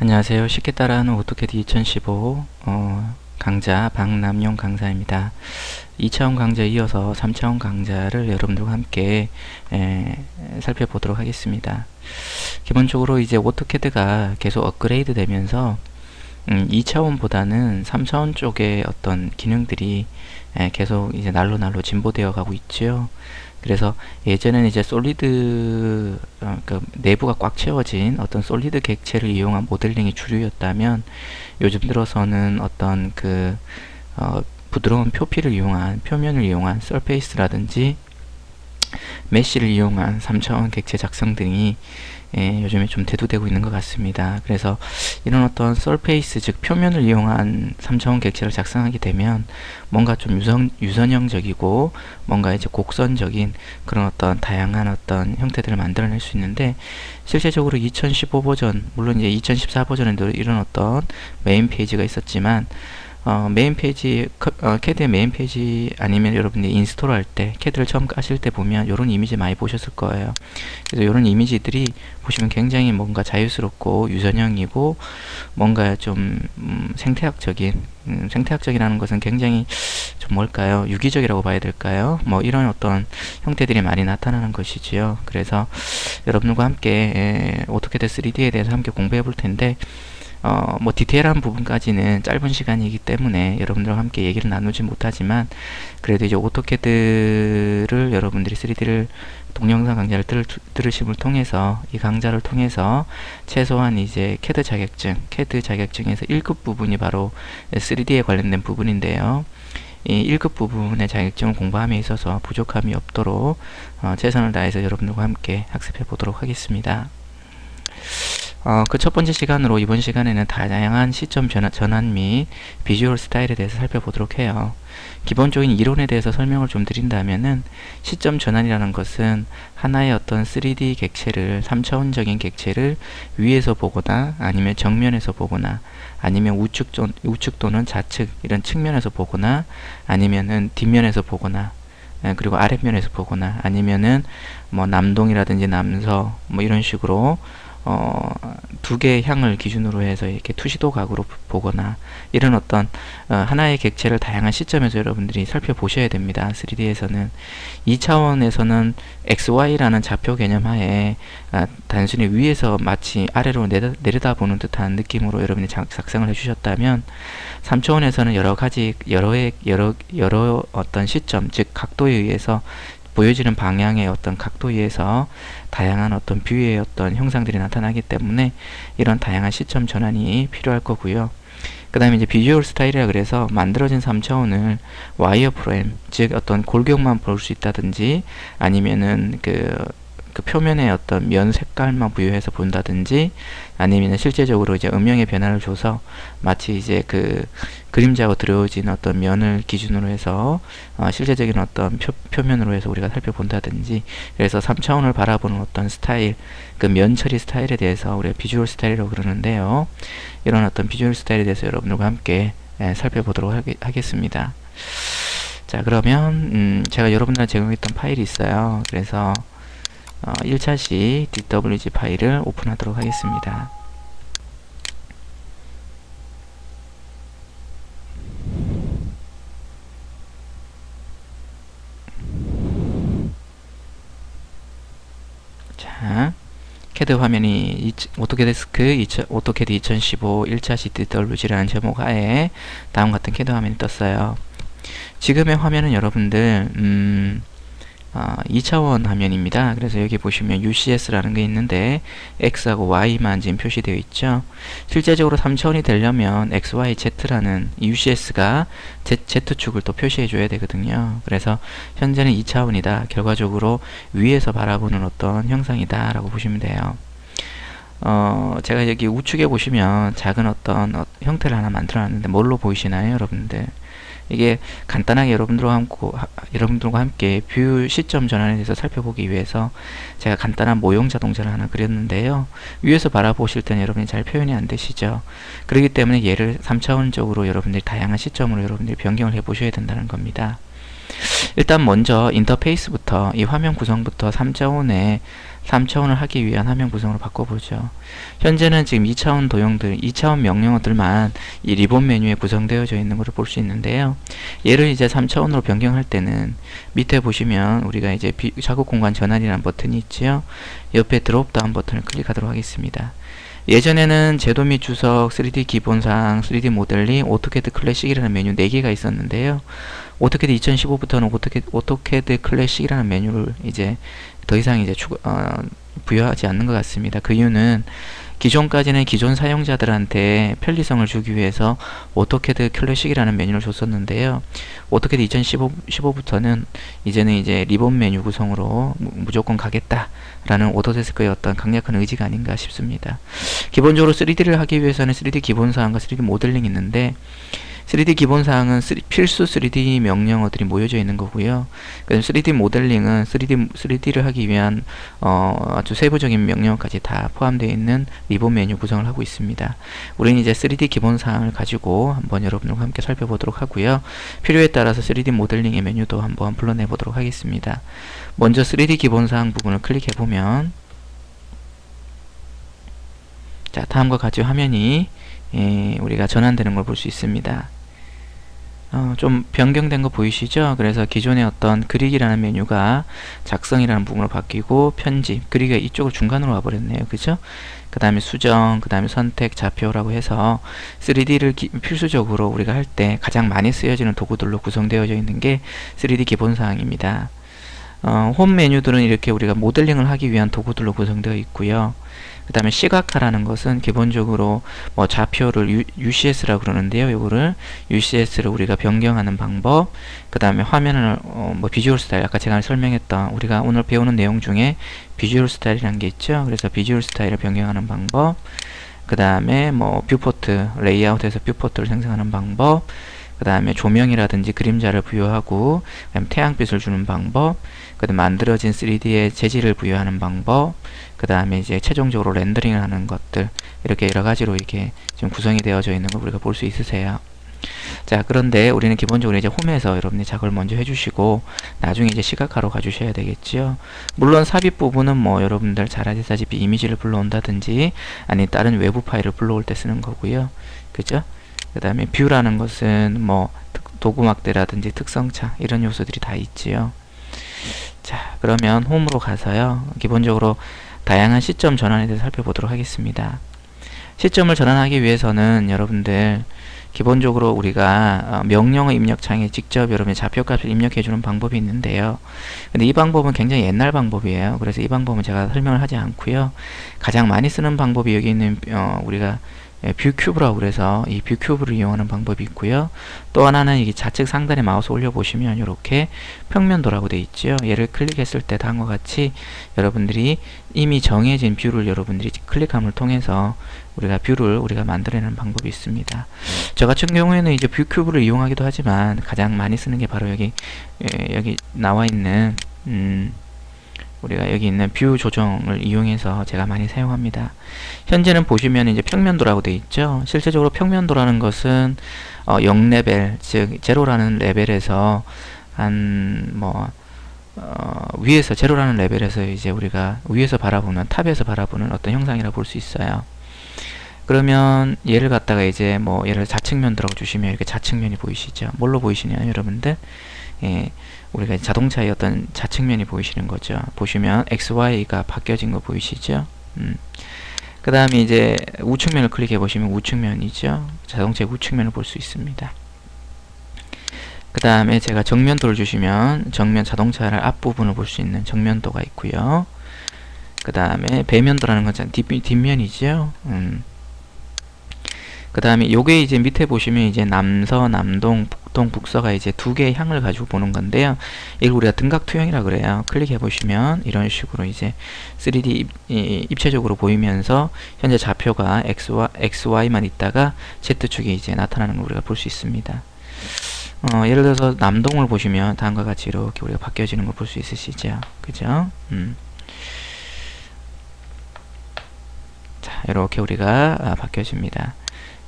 안녕하세요. 쉽게 따라하는 오토캐드 2015 강좌 박남용 강사입니다. 2차원 강좌에 이어서 3차원 강좌를 여러분들과 함께 살펴보도록 하겠습니다. 기본적으로 이제 오토캐드가 계속 업그레이드 되면서 2차원보다는 3차원 쪽의 어떤 기능들이 계속 이제 날로 진보되어 가고 있죠. 그래서 예전에는 이제 솔리드 그 내부가 꽉 채워진 어떤 솔리드 객체를 이용한 모델링이 주류였다면, 요즘 들어서는 어떤 부드러운 표면을 이용한 서페이스라든지 메쉬를 이용한 3차원 객체 작성 등이 요즘에 좀 대두되고 있는 것 같습니다. 그래서 이런 어떤 서페이스, 즉 표면을 이용한 3차원 객체를 작성하게 되면 뭔가 좀 유선형적이고 뭔가 이제 곡선적인 그런 어떤 다양한 어떤 형태들을 만들어낼 수 있는데, 실제적으로 2015 버전, 물론 이제 2014 버전에도 이런 어떤 메인 페이지가 있었지만, 메인 페이지, 캐드의 메인 페이지 아니면 여러분들이 인스톨 할 때, 캐드를 처음 까실 때 보면 이런 이미지 많이 보셨을 거예요. 그래서 이런 이미지들이 보시면 굉장히 뭔가 자유스럽고 유선형이고 뭔가 좀 생태학적이라는 것은 굉장히 좀 뭘까요? 유기적이라고 봐야 될까요? 뭐 이런 어떤 형태들이 많이 나타나는 것이지요. 그래서 여러분들과 함께 오토캐드 3D에 대해서 함께 공부해 볼 텐데, 뭐 디테일한 부분까지는 짧은 시간이기 때문에 여러분들과 함께 얘기를 나누지 못하지만, 그래도 이제 오토캐드를 여러분들이 3D를 동영상 강좌를 들으심을 통해서, 이 강좌를 통해서 최소한 이제 캐드 자격증에서 1급 부분이 바로 3D에 관련된 부분인데요. 이 1급 부분의 자격증을 공부함에 있어서 부족함이 없도록 최선을 다해서 여러분들과 함께 학습해 보도록 하겠습니다. 그 첫 번째 시간으로 이번 시간에는 다양한 시점 전환 및 비주얼 스타일에 대해서 살펴보도록 해요. 기본적인 이론에 대해서 설명을 좀 드린다면은, 시점 전환이라는 것은 하나의 어떤 3D 객체를, 3차원적인 객체를 위에서 보거나 아니면 정면에서 보거나 아니면 우측 또는 좌측 이런 측면에서 보거나 아니면은 뒷면에서 보거나 그리고 아랫면에서 보거나 아니면은 뭐 남동이라든지 남서 뭐 이런 식으로 두 개의 향을 기준으로 해서 이렇게 투시도 각으로 보거나, 이런 어떤 하나의 객체를 다양한 시점에서 여러분들이 살펴보셔야 됩니다. 3D에서는 2차원에서는 XY라는 좌표 개념 하에 단순히 위에서 마치 아래로 내려다보는 듯한 느낌으로 여러분이 작성을 해주셨다면, 3차원에서는 여러 어떤 시점, 즉 각도에 의해서, 보여지는 방향의 어떤 각도에 의해서 다양한 어떤 뷰의 어떤 형상들이 나타나기 때문에 이런 다양한 시점 전환이 필요할 거고요. 그 다음에 이제 비주얼 스타일이라 그래서 만들어진 3차원을 와이어프레임, 즉 어떤 골격만 볼 수 있다든지 아니면은 그 표면의 어떤 면 색깔만 부여해서 본다든지, 아니면 실제적으로 이제 음영의 변화를 줘서 마치 이제 그림자가 들어오진 어떤 면을 기준으로 해서 실제적인 어떤 표면으로 해서 우리가 살펴본다든지, 그래서 3차원을 바라보는 어떤 스타일, 그 면 처리 스타일에 대해서 우리가 비주얼 스타일이라고 그러는데요. 이런 어떤 비주얼 스타일에 대해서 여러분들과 함께 살펴보도록 하겠습니다. 자, 그러면 제가 여러분들한테 제공했던 파일이 있어요. 그래서 1차시 DWG 파일을 오픈하도록 하겠습니다. 자, 캐드 화면이 오토캐드 2015 1차시 DWG라는 제목 하에 다음 같은 캐드 화면이 떴어요. 지금의 화면은 여러분들 2차원 화면입니다. 그래서 여기 보시면 UCS라는 게 있는데 X하고 Y만 지금 표시되어 있죠. 실제적으로 3차원이 되려면 XYZ라는 UCS가 Z축을 또 표시해 줘야 되거든요. 그래서 현재는 2차원이다. 결과적으로 위에서 바라보는 어떤 형상이다 라고 보시면 돼요. 제가 여기 우측에 보시면 작은 어떤 형태를 하나 만들어 놨는데 뭘로 보이시나요, 여러분들? 이게 간단하게 여러분들과 함께 뷰 시점 전환에 대해서 살펴보기 위해서 제가 간단한 모형 자동차를 하나 그렸는데요. 위에서 바라보실 때는 여러분이 잘 표현이 안 되시죠. 그렇기 때문에 얘를 3차원적으로 여러분들이 다양한 시점으로 여러분들이 변경을 해 보셔야 된다는 겁니다. 일단 먼저 인터페이스부터 이 화면 구성부터 3차원을 하기 위한 화면 구성으로 바꿔보죠. 현재는 지금 2차원 명령어들만 이 리본 메뉴에 구성되어져 있는 것을 볼 수 있는데요. 얘를 이제 3차원으로 변경할 때는 밑에 보시면 우리가 이제 작업 공간 전환이라는 버튼이 있지요. 옆에 드롭다운 버튼을 클릭하도록 하겠습니다. 예전에는 제도 및 주석, 3D 기본사항, 3D 모델링, 오토캐드 클래식이라는 메뉴 4개가 있었는데요. 오토캐드 2015부터는 오토캐드 클래식이라는 메뉴를 이제 더 이상 이제 부여하지 않는 것 같습니다. 그 이유는 기존까지는 기존 사용자들한테 편리성을 주기 위해서 오토캐드 클래식이라는 메뉴를 줬었는데요. 오토캐드 2015부터는 이제는 이제 리본 메뉴 구성으로 무조건 가겠다라는 오토데스크의 어떤 강력한 의지가 아닌가 싶습니다. 기본적으로 3D를 하기 위해서는 3D 기본사항과 3D 모델링이 있는데 3D 기본사항은 필수 3D 명령어들이 모여져 있는 거고요. 3D 모델링은 3D를 하기 위한 아주 세부적인 명령어까지 다 포함되어 있는 리본 메뉴 구성을 하고 있습니다. 우리는 이제 3D 기본사항을 가지고 한번 여러분들과 함께 살펴보도록 하고요. 필요에 따라서 3D 모델링의 메뉴도 한번 불러내 보도록 하겠습니다. 먼저 3D 기본사항 부분을 클릭해보면 자, 다음과 같이 화면이 우리가 전환되는 걸 볼 수 있습니다. 좀 변경된 거 보이시죠? 그래서 기존의 어떤 그리기라는 메뉴가 작성이라는 부분으로 바뀌고 편집, 그리기가 이쪽으로 중간으로 와버렸네요. 그죠? 그 다음에 수정, 그 다음에 선택, 좌표라고 해서 3D를 필수적으로 우리가 할 때 가장 많이 쓰여지는 도구들로 구성되어져 있는 게 3D 기본사항입니다. 홈 메뉴들은 이렇게 우리가 모델링을 하기 위한 도구들로 구성되어 있고요. 그 다음에 시각화라는 것은 기본적으로 뭐 좌표를 UCS라고 그러는데요. 요거를 UCS를 우리가 변경하는 방법, 그 다음에 화면을 뭐 비주얼 스타일, 아까 제가 설명했던 우리가 오늘 배우는 내용 중에 비주얼 스타일이라는 게 있죠. 그래서 비주얼 스타일을 변경하는 방법, 그 다음에 뭐 뷰포트, 레이아웃에서 뷰포트를 생성하는 방법, 그 다음에 조명이라든지 그림자를 부여하고, 그 다음에 태양빛을 주는 방법, 그 다음에 만들어진 3D의 재질을 부여하는 방법, 그 다음에 이제 최종적으로 렌더링을 하는 것들, 이렇게 여러 가지로 이렇게 지금 구성이 되어져 있는 걸 우리가 볼 수 있으세요. 자, 그런데 우리는 기본적으로 이제 홈에서 여러분이 작업을 먼저 해주시고 나중에 이제 시각화로 가주셔야 되겠지요. 물론 삽입 부분은 뭐 여러분들 잘 아시다시피 이미지를 불러온다든지 아니 다른 외부 파일을 불러올 때 쓰는 거고요. 그죠? 그 다음에 뷰라는 것은 뭐 도구막대라든지 특성창 이런 요소들이 다 있지요. 자, 그러면 홈으로 가서요. 기본적으로 다양한 시점 전환에 대해서 살펴보도록 하겠습니다. 시점을 전환하기 위해서는 여러분들 기본적으로 우리가 명령어 입력창에 직접 여러분의 좌표값을 입력해주는 방법이 있는데요. 근데 이 방법은 굉장히 옛날 방법이에요. 그래서 이 방법은 제가 설명을 하지 않고요. 가장 많이 쓰는 방법이 여기 있는 우리가 뷰 큐브라고 그래서 이 뷰 큐브를 이용하는 방법이 있고요. 또 하나는 이게 좌측 상단에 마우스 올려보시면 이렇게 평면도라고 되어 있죠. 얘를 클릭했을 때 다음과 같이 여러분들이 이미 정해진 뷰를 여러분들이 클릭함을 통해서 우리가 만들어내는 방법이 있습니다. 저 같은 경우에는 이제 뷰 큐브를 이용하기도 하지만 가장 많이 쓰는 게 바로 여기 나와 있는 우리가 여기 있는 뷰 조정을 이용해서 제가 많이 사용합니다. 현재는 보시면 이제 평면도라고 되어 있죠. 실제적으로 평면도라는 것은 0레벨, 즉 제로라는 레벨에서 위에서 제로라는 레벨에서 이제 우리가 위에서 바라보는 탑에서 바라보는 어떤 형상이라고 볼 수 있어요. 그러면 얘를 갖다가 이제 뭐 얘를 좌측면도라고 주시면 이렇게 좌측면이 보이시죠. 뭘로 보이시냐요, 여러분들? 우리가 자동차의 어떤 좌측면이 보이시는 거죠. 보시면 XY가 바뀌어진 거 보이시죠? 그 다음에 이제 우측면을 클릭해 보시면 우측면이죠. 자동차의 우측면을 볼 수 있습니다. 그 다음에 제가 정면도를 주시면 정면 자동차를 앞부분을 볼 수 있는 정면도가 있고요. 그 다음에 배면도라는 건 뒷면이죠. 그 다음에 요게 이제 밑에 보시면 이제 남서, 남동, 북동, 북서가 이제 두 개의 향을 가지고 보는 건데요. 이걸 우리가 등각 투영이라 그래요. 클릭해 보시면 이런 식으로 이제 3D 입체적으로 보이면서 현재 좌표가 XY만 있다가 Z축이 이제 나타나는 걸 우리가 볼 수 있습니다. 예를 들어서 남동을 보시면 다음과 같이 이렇게 우리가 바뀌어지는 걸 볼 수 있으시죠. 그죠? 자, 이렇게 우리가 바뀌어집니다.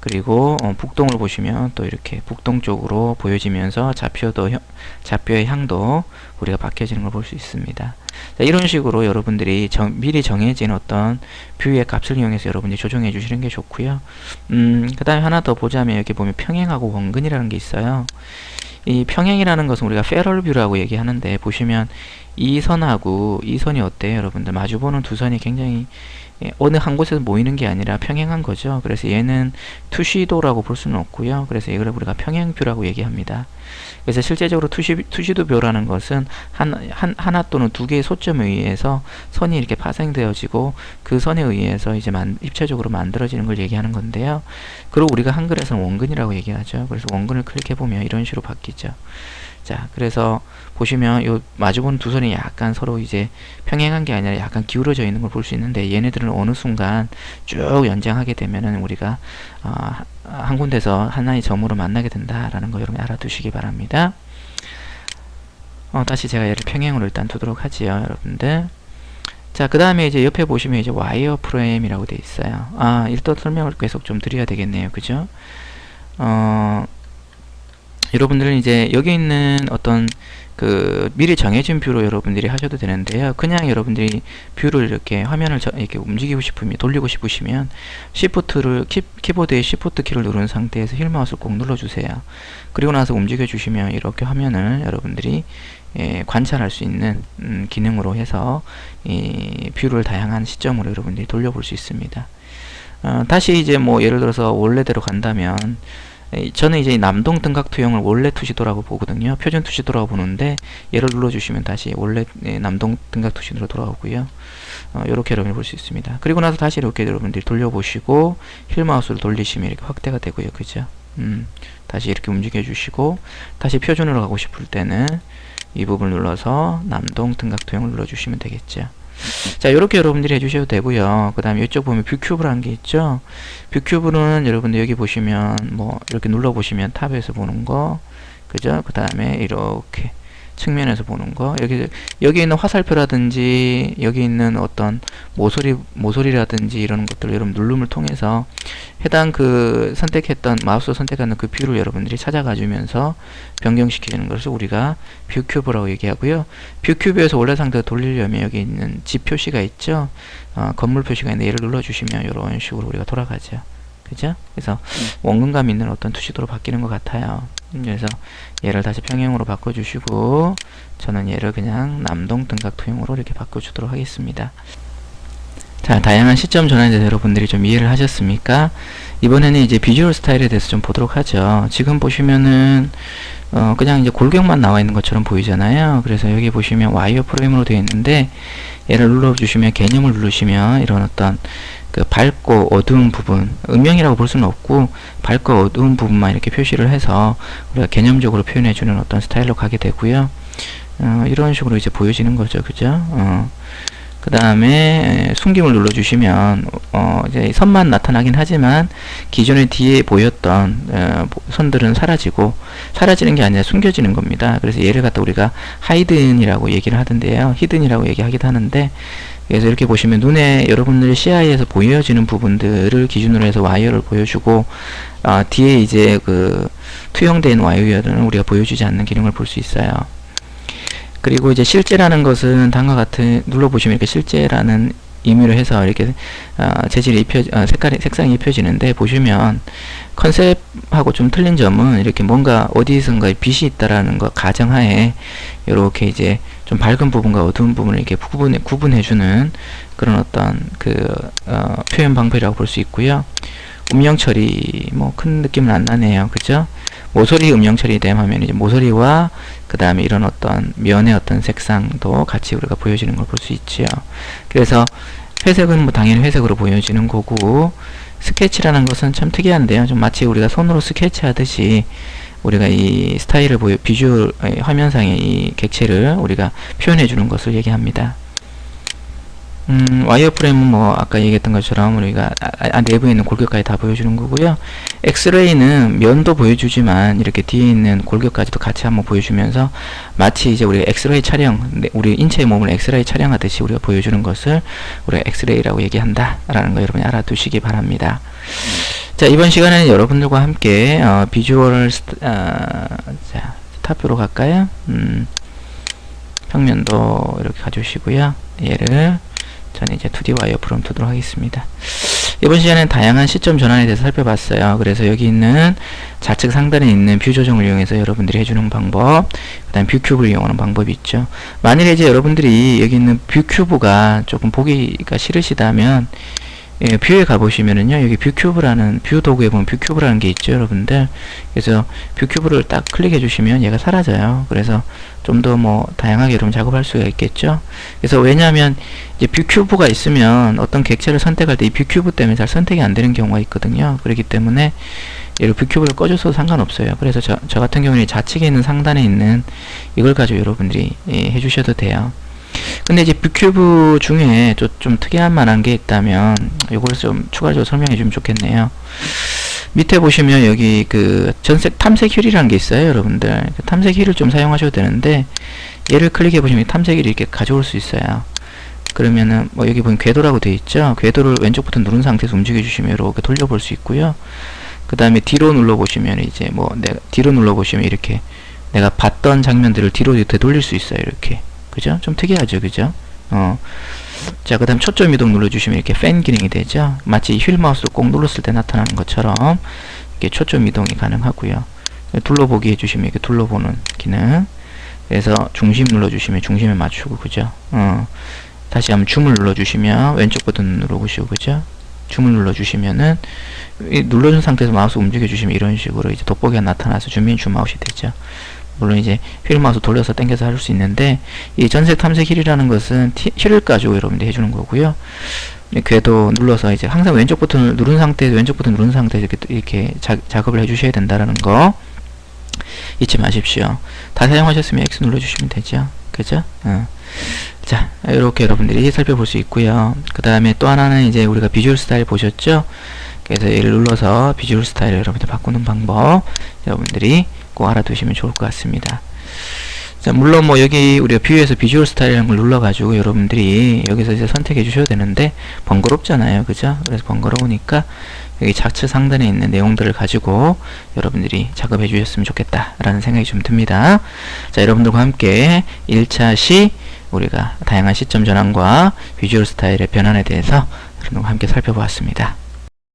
그리고 북동을 보시면 또 이렇게 북동쪽으로 보여지면서 좌표의 향도 우리가 바뀌어지는 걸 볼 수 있습니다. 자, 이런 식으로 여러분들이 미리 정해진 어떤 뷰의 값을 이용해서 여러분들이 조정해 주시는 게 좋고요. 그 다음에 하나 더 보자면 여기 보면 평행하고 원근이라는 게 있어요. 이 평행이라는 것은 우리가 패럴 뷰라고 얘기하는데, 보시면 이 선하고 이 선이 어때요? 여러분들 마주보는 두 선이 굉장히 어느 한 곳에서 모이는 게 아니라 평행한 거죠. 그래서 얘는 투시도라고 볼 수는 없고요. 그래서 이걸 우리가 평행뷰라고 얘기합니다. 그래서 실제적으로 투시도뷰라는 것은 하나 또는 두 개의 소점에 의해서 선이 이렇게 파생되어지고 그 선에 의해서 이제 입체적으로 만들어지는 걸 얘기하는 건데요. 그리고 우리가 한글에서는 원근이라고 얘기하죠. 그래서 원근을 클릭해보면 이런 식으로 바뀌죠. 자, 그래서 보시면 요 마주보는 두 선이 약간 서로 이제 평행한 게 아니라 약간 기울어져 있는 걸 볼 수 있는데, 얘네들은 어느 순간 쭉 연장하게 되면은 우리가 한 군데서 하나의 점으로 만나게 된다라는 거 여러분 알아두시기 바랍니다. 다시 제가 얘를 평행으로 일단 두도록 하지요, 여러분들. 자, 그 다음에 이제 옆에 보시면 이제 와이어 프레임이라고 되어 있어요. 일단 설명을 계속 좀 드려야 되겠네요, 그죠? 여러분들은 이제 여기 있는 어떤 미리 정해진 뷰로 여러분들이 하셔도 되는데요. 그냥 여러분들이 뷰를 이렇게 화면을 이렇게 움직이고 싶으면, 돌리고 싶으시면 키보드의 Shift 키를 누른 상태에서 휠 마우스를 꼭 눌러주세요. 그리고 나서 움직여 주시면 이렇게 화면을 여러분들이 관찰할 수 있는 기능으로 해서 이 뷰를 다양한 시점으로 여러분들이 돌려볼 수 있습니다. 다시 이제 뭐 예를 들어서 원래대로 간다면, 저는 이제 남동 등각 투영을 원래 투시도라고 보거든요. 표준 투시도라고 보는데, 얘를 눌러주시면 다시 원래 남동 등각 투시도로 돌아오고요. 이렇게 여러분이 볼 수 있습니다. 그리고 나서 다시 이렇게 여러분들이 돌려보시고 휠 마우스를 돌리시면 이렇게 확대가 되고요, 그죠? 다시 이렇게 움직여 주시고, 다시 표준으로 가고 싶을 때는 이 부분을 눌러서 남동 등각 투영을 눌러주시면 되겠죠. 자, 이렇게 여러분들이 해주셔도 되고요. 그 다음에 이쪽 보면 뷰큐브라는 게 있죠. 뷰큐브는 여러분들 여기 보시면 뭐 이렇게 눌러보시면 탑에서 보는 거, 그죠? 그 다음에 이렇게 측면에서 보는 거, 여기 있는 화살표라든지 여기 있는 어떤 모서리라든지 이런 것들을 여러분 누름을 통해서 해당 선택했던 마우스 선택하는 그 뷰를 여러분들이 찾아가 주면서 변경시키는 것을 우리가 뷰 큐브라고 얘기하고요. 뷰 큐브에서 원래 상태로 돌리려면 여기 있는 집 표시가 있죠. 건물 표시가 있는데 얘를 눌러주시면 이런 식으로 우리가 돌아가죠. 그죠? 그래서 원근감 있는 어떤 투시도로 바뀌는 것 같아요. 그래서 얘를 다시 평행으로 바꿔주시고, 저는 얘를 그냥 남동 등각 투영으로 이렇게 바꿔주도록 하겠습니다. 자, 다양한 시점 전환에 대해서 여러분들이 좀 이해를 하셨습니까? 이번에는 이제 비주얼 스타일에 대해서 좀 보도록 하죠. 지금 보시면은 그냥 이제 골격만 나와 있는 것처럼 보이잖아요. 그래서 여기 보시면 와이어 프레임으로 되어 있는데, 얘를 눌러주시면, 개념을 누르시면 이런 어떤 밝고 어두운 부분, 음영이라고 볼 수는 없고 밝고 어두운 부분만 이렇게 표시를 해서 우리가 개념적으로 표현해주는 어떤 스타일로 가게 되고요. 이런 식으로 이제 보여지는 거죠, 그죠? 그 다음에 숨김을 눌러주시면 이제 선만 나타나긴 하지만 기존에 뒤에 보였던 선들은 사라지는 게 아니라 숨겨지는 겁니다. 그래서 얘를 갖다 우리가 하이든이라고 얘기를 하던데요, 히든이라고 얘기하기도 하는데, 그래서 이렇게 보시면 눈에 여러분들 시야에서 보여지는 부분들을 기준으로 해서 와이어를 보여주고, 뒤에 이제 투영된 와이어는 우리가 보여주지 않는 기능을 볼 수 있어요. 그리고 이제 실제라는 것은 다음과 같은, 눌러보시면 이렇게 실제라는 의미로 해서 이렇게 색상이 입혀지는데, 보시면 컨셉하고 좀 틀린 점은 이렇게 뭔가 어디선가 빛이 있다라는 거 가정하에 이렇게 이제 좀 밝은 부분과 어두운 부분을 이렇게 구분해주는 그런 어떤 표현 방법이라고 볼 수 있고요. 음영 처리 뭐 큰 느낌은 안 나네요, 그죠? 모서리 음영 처리되면 이제 모서리와 그 다음에 이런 어떤 면의 어떤 색상도 같이 우리가 보여지는 걸 볼 수 있지요. 그래서 회색은 뭐 당연히 회색으로 보여지는 거고, 스케치라는 것은 참 특이한데요. 좀 마치 우리가 손으로 스케치하듯이 우리가 이 스타일을 비주얼 화면상의 이 객체를 우리가 표현해 주는 것을 얘기합니다. 와이어프레임은 뭐 아까 얘기했던 것처럼 우리가 내부에 있는 골격까지 다 보여주는 거고요. 엑스레이는 면도 보여주지만 이렇게 뒤에 있는 골격까지도 같이 한번 보여주면서 마치 이제 우리가 엑스레이 촬영, 우리 인체의 몸을 엑스레이 촬영하듯이 우리가 보여주는 것을 우리가 엑스레이라고 얘기한다 라는 거 여러분이 알아두시기 바랍니다. 자, 이번 시간에는 여러분들과 함께 비주얼 자, 스타표로 갈까요? 평면도 이렇게 가져오시고요. 얘를 저는 이제 2D 와이어 프롬 두도록 하겠습니다. 이번 시간에는 다양한 시점 전환에 대해서 살펴봤어요. 그래서 여기 있는 좌측 상단에 있는 뷰 조정을 이용해서 여러분들이 해주는 방법, 그 다음 뷰 큐브를 이용하는 방법이 있죠. 만일에 이제 여러분들이 여기 있는 뷰 큐브가 조금 보기가 싫으시다면, 예, 뷰에 가보시면은요, 여기 뷰 큐브라는, 뷰 도구에 보면 뷰 큐브라는 게 있죠, 여러분들. 그래서 뷰 큐브를 딱 클릭해 주시면 얘가 사라져요. 그래서 좀 더 뭐, 다양하게 여러분 작업할 수가 있겠죠. 그래서 왜냐하면, 이제 뷰 큐브가 있으면 어떤 객체를 선택할 때 이 뷰 큐브 때문에 잘 선택이 안 되는 경우가 있거든요. 그렇기 때문에, 얘를 뷰 큐브를 꺼줘도 상관없어요. 그래서 저 같은 경우는 좌측에 있는 상단에 있는 이걸 가지고 여러분들이 해주셔도 돼요. 근데 이제 뷰큐브 중에 좀 특이한 만한 게 있다면 이걸 좀 추가적으로 설명해 주면 좋겠네요. 밑에 보시면 여기 그 전색 탐색 휠이라는 게 있어요, 여러분들. 탐색 휠을 좀 사용하셔도 되는데, 얘를 클릭해 보시면 탐색 휠이 이렇게 가져올 수 있어요. 그러면은 뭐 여기 보면 궤도라고 되어 있죠. 궤도를 왼쪽 버튼 누른 상태에서 움직여 주시면 이렇게 돌려볼 수 있고요. 그 다음에 뒤로 눌러 보시면 이제 뭐 내가 뒤로 눌러 보시면 이렇게 내가 봤던 장면들을 뒤로 되돌릴 수 있어요, 이렇게. 그죠? 좀 특이하죠, 그죠? 자, 그 다음 초점 이동 눌러주시면 이렇게 팬 기능이 되죠? 마치 휠 마우스로 꼭 눌렀을 때 나타나는 것처럼 이렇게 초점 이동이 가능하고요. 둘러보기 해주시면 이렇게 둘러보는 기능. 그래서 중심 눌러주시면 중심에 맞추고, 그죠? 다시 한번 줌을 눌러주시면 왼쪽 버튼 누르시고, 그죠? 줌을 눌러주시면은 눌러준 상태에서 마우스 움직여주시면 이런 식으로 이제 돋보기가 나타나서 줌인 줌아웃이 되죠. 물론 이제 휠 마우스 돌려서 당겨서 할 수 있는데, 이 전색 탐색 휠이라는 것은 휠을 가지고 여러분들이 해주는 거고요. 궤도 눌러서 이제 항상 왼쪽 버튼을 누른 상태에서 이렇게 작업을 해주셔야 된다라는 거 잊지 마십시오. 다 사용하셨으면 X 눌러주시면 되죠. 그죠? 자, 이렇게 여러분들이 살펴볼 수 있고요. 그 다음에 또 하나는 이제 우리가 비주얼 스타일 보셨죠? 그래서 얘를 눌러서 비주얼 스타일을 여러분들 바꾸는 방법 여러분들이 꼭 알아두시면 좋을 것 같습니다. 자, 물론 뭐 여기 우리가 뷰에서 비주얼 스타일이라는 걸 눌러가지고 여러분들이 여기서 이제 선택해 주셔도 되는데 번거롭잖아요, 그죠? 그래서 번거로우니까 여기 좌측 상단에 있는 내용들을 가지고 여러분들이 작업해 주셨으면 좋겠다라는 생각이 좀 듭니다. 자, 여러분들과 함께 1차 시 우리가 다양한 시점 전환과 비주얼 스타일의 변환에 대해서 여러분들과 함께 살펴보았습니다.